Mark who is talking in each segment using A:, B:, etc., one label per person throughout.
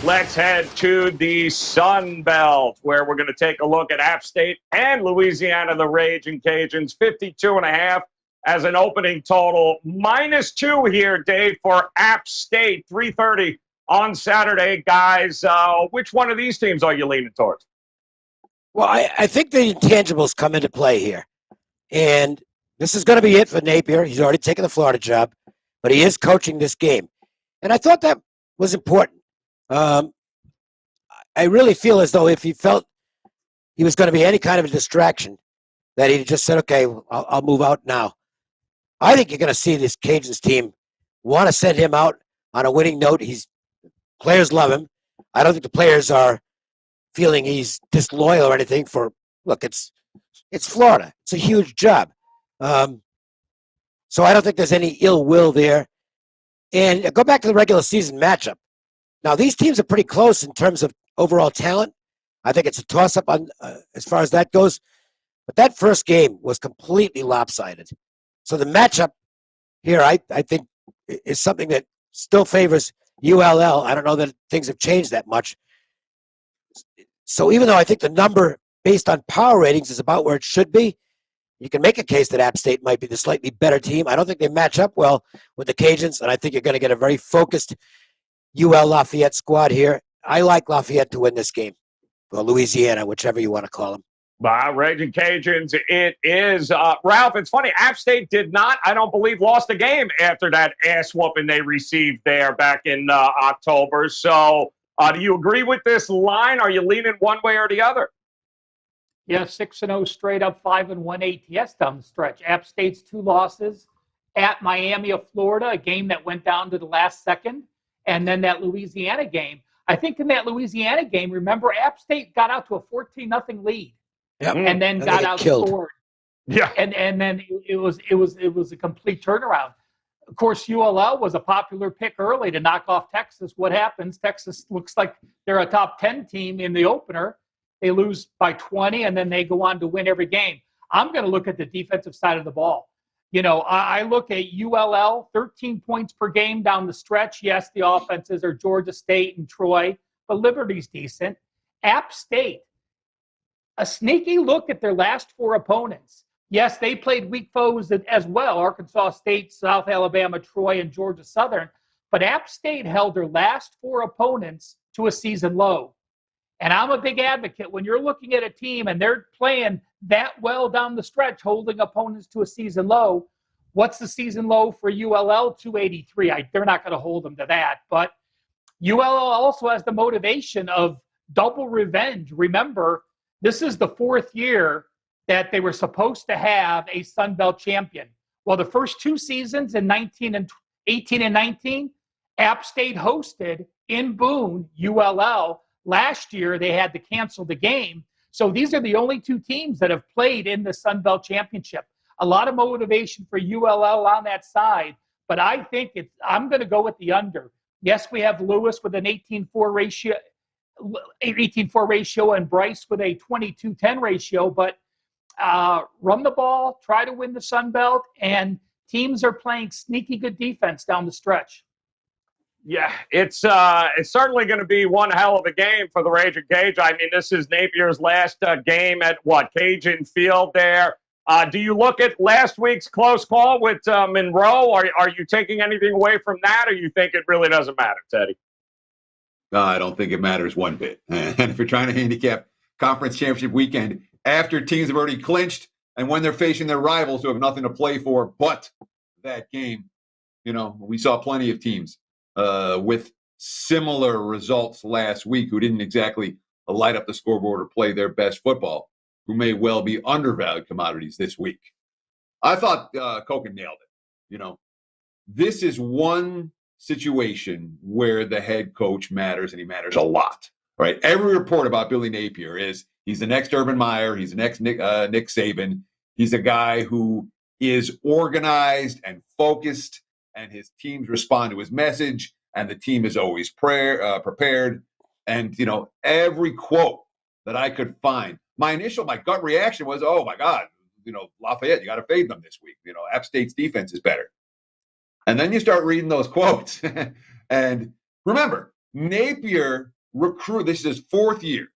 A: Let's head to the Sun Belt, where we're going to take a look at App State and Louisiana, the Ragin Cajuns, 52.5 as an opening total. -2 here, Dave, for App State, 3:30 on Saturday. Guys, which one of these teams are you leaning towards?
B: Well, I think the intangibles come into play here. And this is going to be it for Napier. He's already taken the Florida job, but he is coaching this game. And I thought that was important. I really feel as though if he felt he was going to be any kind of a distraction, that he just said, okay, I'll move out now. I think you're going to see this Cajuns team want to send him out on a winning note. Players love him. I don't think the players are feeling he's disloyal or anything. Look, it's Florida. It's a huge job. So I don't think there's any ill will there. And go back to the regular season matchup. Now, these teams are pretty close in terms of overall talent. I think it's a toss-up on as far as that goes. But that first game was completely lopsided. So the matchup here, I think, is something that still favors ULL. I don't know that things have changed that much. So even though I think the number based on power ratings is about where it should be, you can make a case that App State might be the slightly better team. I don't think they match up well with the Cajuns, and I think you're going to get a very focused UL Lafayette squad here. I like Lafayette to win this game, or Louisiana, whichever you want to call them.
A: Ragin Cajuns, it is. Ralph, it's funny. App State did not, I don't believe, lost a game after that ass whooping they received there back in October. So do you agree with this line? Are you leaning one way or the other?
C: Yeah, 6-0 straight up, 5-1 ATS down the stretch. App State's 2 losses at Miami of Florida, a game that went down to the last second, and then that Louisiana game. I think in that Louisiana game, remember, App State got out to a 14-0 lead, and then got outscored.
A: Yeah,
C: and then it was a complete turnaround. Of course, ULL was a popular pick early to knock off Texas. What happens? Texas looks like they're a top 10 team in the opener. They lose by 20, and then they go on to win every game. I'm going to look at the defensive side of the ball. You know, I look at ULL, 13 points per game down the stretch. Yes, the offenses are Georgia State and Troy, but Liberty's decent. App State, a sneaky look at their last 4 opponents. Yes, they played weak foes as well, Arkansas State, South Alabama, Troy, and Georgia Southern. But App State held their last 4 opponents to a season low. And I'm a big advocate when you're looking at a team and they're playing that well down the stretch, holding opponents to a season low. What's the season low for ULL? 283. They're not going to hold them to that. But ULL also has the motivation of double revenge. Remember, this is the 4th year that they were supposed to have a Sun Belt champion. Well, the first 2 seasons in 18 and 19, App State hosted in Boone, ULL. Last year, they had to cancel the game. So these are the only 2 teams that have played in the Sun Belt Championship. A lot of motivation for ULL on that side, but I think I'm going to go with the under. Yes, we have Lewis with an 18-4 ratio and Bryce with a 22-10 ratio, but run the ball, try to win the Sun Belt, and teams are playing sneaky good defense down the stretch.
A: Yeah, it's certainly going to be one hell of a game for the Ragin Cajuns. I mean, this is Napier's last game at Cajun Field there. Do you look at last week's close call with Monroe? Are you taking anything away from that, or you think it really doesn't matter, Teddy?
D: I don't think it matters one bit. And if you're trying to handicap conference championship weekend after teams have already clinched and when they're facing their rivals who have nothing to play for but that game, you know, we saw plenty of teams with similar results last week who didn't exactly light up the scoreboard or play their best football, who may well be undervalued commodities this week. I thought Koken nailed it. You know, this is one situation where the head coach matters, and he matters a lot, right? Every report about Billy Napier is he's the next Urban Meyer, he's the next Nick Saban. He's a guy who is organized and focused, and his teams respond to his message, and the team is always prepared. And, you know, every quote that I could find, my gut reaction was, oh, my God, you know, Lafayette, you got to fade them this week. You know, App State's defense is better. And then you start reading those quotes. And remember, Napier recruit. This is his 4th year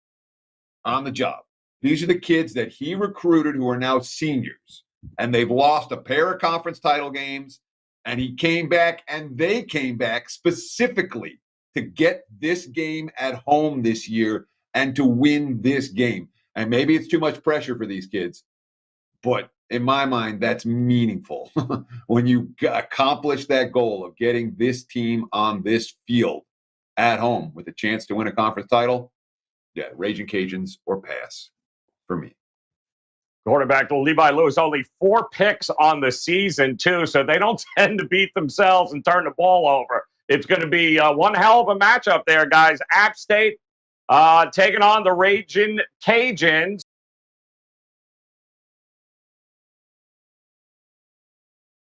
D: on the job. These are the kids that he recruited who are now seniors, and they've lost a pair of conference title games, and he came back, and they came back specifically to get this game at home this year and to win this game. And maybe it's too much pressure for these kids, but in my mind, that's meaningful. When you accomplish that goal of getting this team on this field at home with a chance to win a conference title, yeah, Ragin Cajuns or pass for me.
A: Quarterback Levi Lewis, only 4 picks on the season, too, so they don't tend to beat themselves and turn the ball over. It's going to be one hell of a matchup there, guys. App State taking on the Ragin Cajuns.